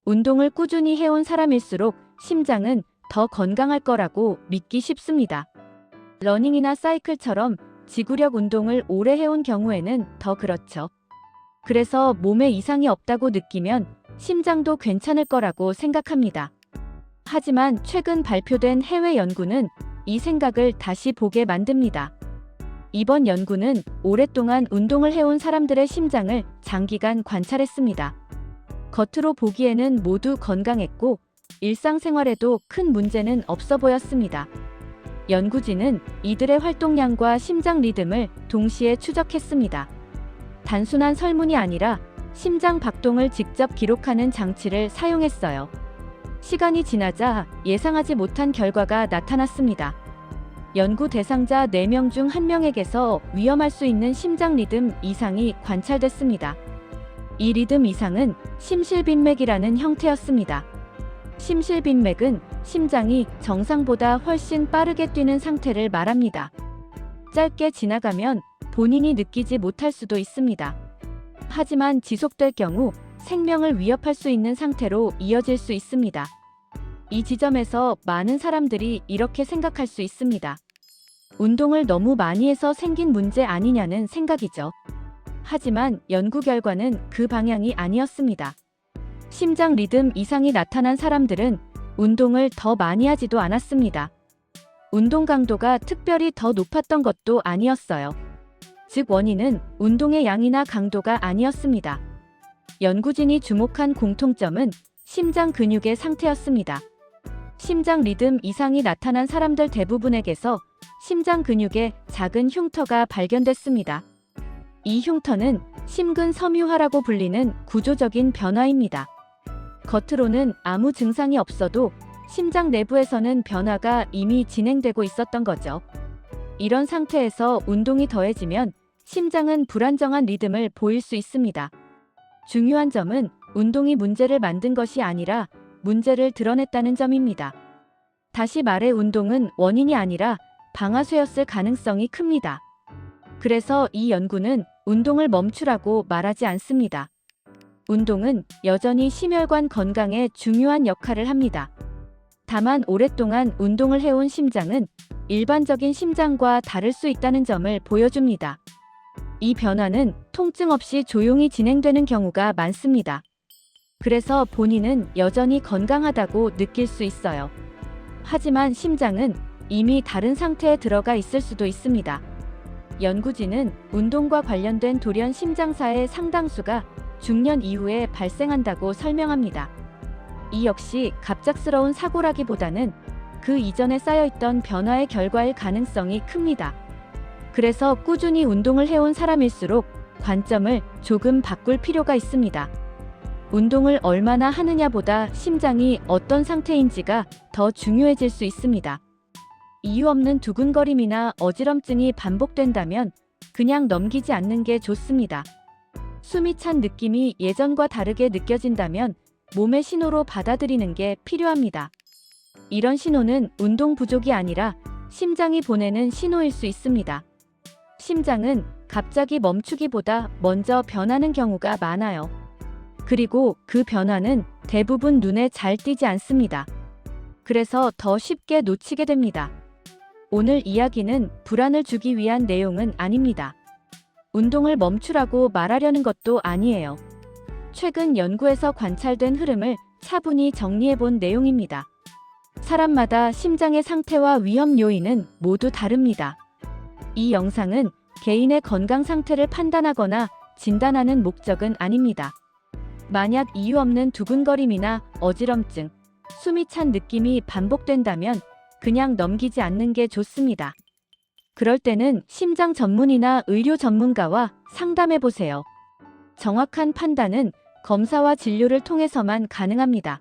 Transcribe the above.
운동을 꾸준히 해온 사람일수록 심장은 더 건강할 거라고 믿기 쉽습니다. 러닝이나 사이클처럼 지구력 운동을 오래 해온 경우에는 더 그렇죠. 그래서 몸에 이상이 없다고 느끼면 심장도 괜찮을 거라고 생각합니다. 하지만 최근 발표된 해외 연구는 이 생각을 다시 보게 만듭니다. 이번 연구는 오랫동안 운동을 해온 사람들의 심장을 장기간 관찰했습니다. 겉으로 보기에는 모두 건강했고 일상생활에도 큰 문제는 없어 보였습니다. 연구진은 이들의 활동량과 심장 리듬을 동시에 추적했습니다. 단순한 설문이 아니라 심장 박동을 직접 기록하는 장치를 사용했어요. 시간이 지나자 예상하지 못한 결과가 나타났습니다. 연구 대상자 4명 중 1명에게서 위험할 수 있는 심장 리듬 이상이 관찰됐습니다. 이 리듬 이상은 심실빈맥이라는 형태였습니다. 심실빈맥은 심장이 정상보다 훨씬 빠르게 뛰는 상태를 말합니다. 짧게 지나가면 본인이 느끼지 못할 수도 있습니다. 하지만 지속될 경우 생명을 위협할 수 있는 상태로 이어질 수 있습니다. 이 지점에서 많은 사람들이 이렇게 생각할 수 있습니다. 운동을 너무 많이 해서 생긴 문제 아니냐는 생각이죠. 하지만 연구 결과는 그 방향이 아니었습니다. 심장 리듬 이상이 나타난 사람들은 운동을 더 많이 하지도 않았습니다. 운동 강도가 특별히 더 높았던 것도 아니었어요. 즉 원인은 운동의 양이나 강도가 아니었습니다. 연구진이 주목한 공통점은 심장 근육의 상태였습니다. 심장 리듬 이상이 나타난 사람들 대부분에게서 심장 근육에 작은 흉터가 발견됐습니다. 이 흉터는 심근섬유화라고 불리는 구조적인 변화입니다. 겉으로는 아무 증상이 없어도 심장 내부에서는 변화가 이미 진행되고 있었던 거죠. 이런 상태에서 운동이 더해지면 심장은 불안정한 리듬을 보일 수 있습니다. 중요한 점은 운동이 문제를 만든 것이 아니라 문제를 드러냈다는 점입니다. 다시 말해 운동은 원인이 아니라 방아쇠였을 가능성이 큽니다. 그래서 이 연구는 운동을 멈추라고 말하지 않습니다. 운동은 여전히 심혈관 건강에 중요한 역할을 합니다. 다만 오랫동안 운동을 해온 심장은 일반적인 심장과 다를 수 있다는 점을 보여줍니다. 이 변화는 통증 없이 조용히 진행되는 경우가 많습니다. 그래서 본인은 여전히 건강하다고 느낄 수 있어요. 하지만 심장은 이미 다른 상태에 들어가 있을 수도 있습니다. 연구진은 운동과 관련된 돌연 심장사의 상당수가 중년 이후에 발생한다고 설명합니다. 이 역시 갑작스러운 사고라기보다는 그 이전에 쌓여있던 변화의 결과일 가능성이 큽니다. 그래서 꾸준히 운동을 해온 사람일수록 관점을 조금 바꿀 필요가 있습니다. 운동을 얼마나 하느냐보다 심장이 어떤 상태인지가 더 중요해질 수 있습니다. 이유 없는 두근거림이나 어지럼증이 반복된다면 그냥 넘기지 않는 게 좋습니다. 숨이 찬 느낌이 예전과 다르게 느껴진다면 몸의 신호로 받아들이는 게 필요합니다. 이런 신호는 운동 부족이 아니라 심장이 보내는 신호일 수 있습니다. 심장은 갑자기 멈추기보다 먼저 변하는 경우가 많아요. 그리고 그 변화는 대부분 눈에 잘 띄지 않습니다. 그래서 더 쉽게 놓치게 됩니다. 오늘 이야기는 불안을 주기 위한 내용은 아닙니다. 운동을 멈추라고 말하려는 것도 아니에요. 최근 연구에서 관찰된 흐름을 차분히 정리해본 내용입니다. 사람마다 심장의 상태와 위험 요인은 모두 다릅니다. 이 영상은 개인의 건강 상태를 판단하거나 진단하는 목적은 아닙니다. 만약 이유 없는 두근거림이나 어지럼증, 숨이 찬 느낌이 반복된다면 그냥 넘기지 않는 게 좋습니다. 그럴 때는 심장 전문의나 의료 전문가와 상담해 보세요. 정확한 판단은 검사와 진료를 통해서만 가능합니다.